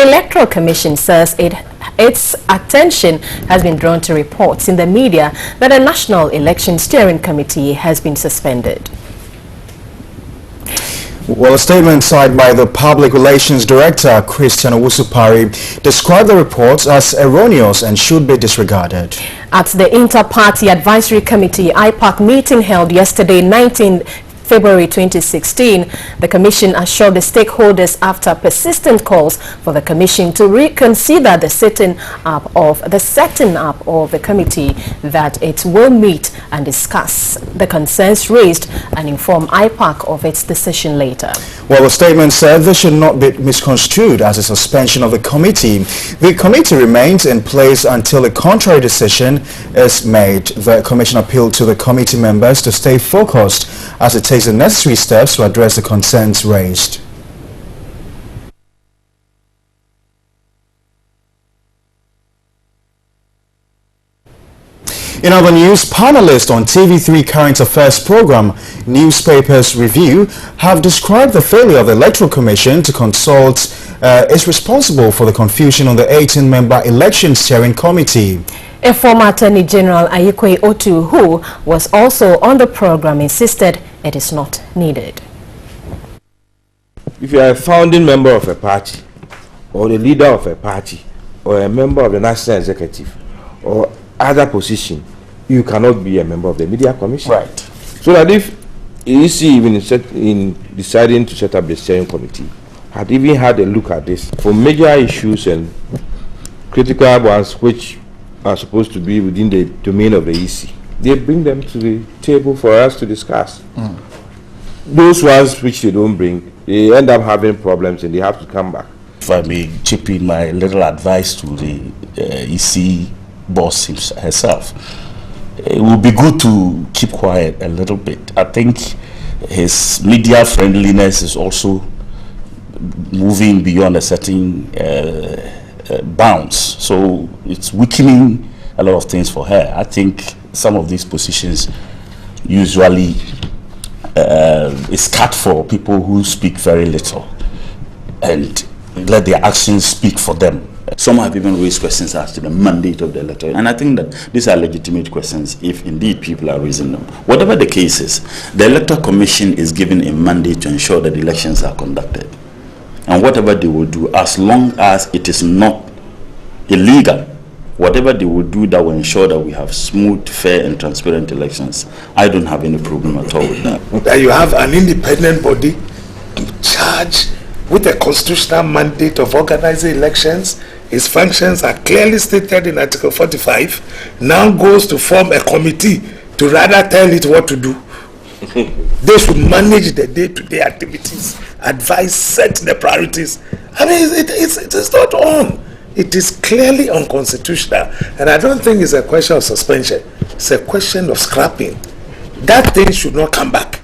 Electoral Commission says its attention has been drawn to reports in the media that the National Election Steering Committee has been suspended. Well, a statement signed by the Public Relations Director, Christian Owusupari, described the reports as erroneous and should be disregarded. At the Inter-Party Advisory Committee IPAC meeting held yesterday, 19th February 2016, the Commission assured the stakeholders after persistent calls for the Commission to reconsider the setting up of the committee that it will meet and discuss the concerns raised and inform IPAC of its decision later. Well, the statement said this should not be misconstrued as a suspension of the committee. The committee remains in place until a contrary decision is made. The Commission appealed to the committee members to stay focused as it takes the necessary steps to address the concerns raised. In other news, panelists on TV3 Current Affairs program Newspapers Review have described the failure of the Electoral Commission to consult is responsible for the confusion on the 18-member Election Steering Committee. A former Attorney General Ayikwe Otu, who was also on the program, insisted it is not needed. If you are a founding member of a party, or the leader of a party, or a member of the National Executive, or other position, you cannot be a member of the Media Commission. Right. So that if EC even in deciding to set up the steering committee, had even had a look at this for major issues and critical ones which are supposed to be within the domain of the EC, they bring them to the table for us to discuss. Those ones which they don't bring, they end up having problems and they have to come back. If I may chip in my little advice to the EC boss herself, it would be good to keep quiet a little bit. I think his media friendliness is also moving beyond a certain bounds, so it's weakening a lot of things for her. I think some of these positions usually is cut for people who speak very little and let their actions speak for them. Some have even raised questions as to the mandate of the electorate, and I think that these are legitimate questions if indeed people are raising them. Whatever the case is, the Electoral Commission is given a mandate to ensure that elections are conducted, and whatever they will do, as long as it is not illegal, whatever they will do that will ensure that we have smooth, fair and transparent elections, I don't have any problem at all with that. That you have an independent body charged with a constitutional mandate of organizing elections. Its functions are clearly stated in Article 45, now goes to form a committee to rather tell it what to do. They should manage the day-to-day activities, advise, set the priorities. I mean, it is not on. It is clearly unconstitutional, and I don't think it's a question of suspension. It's a question of scrapping. That thing should not come back.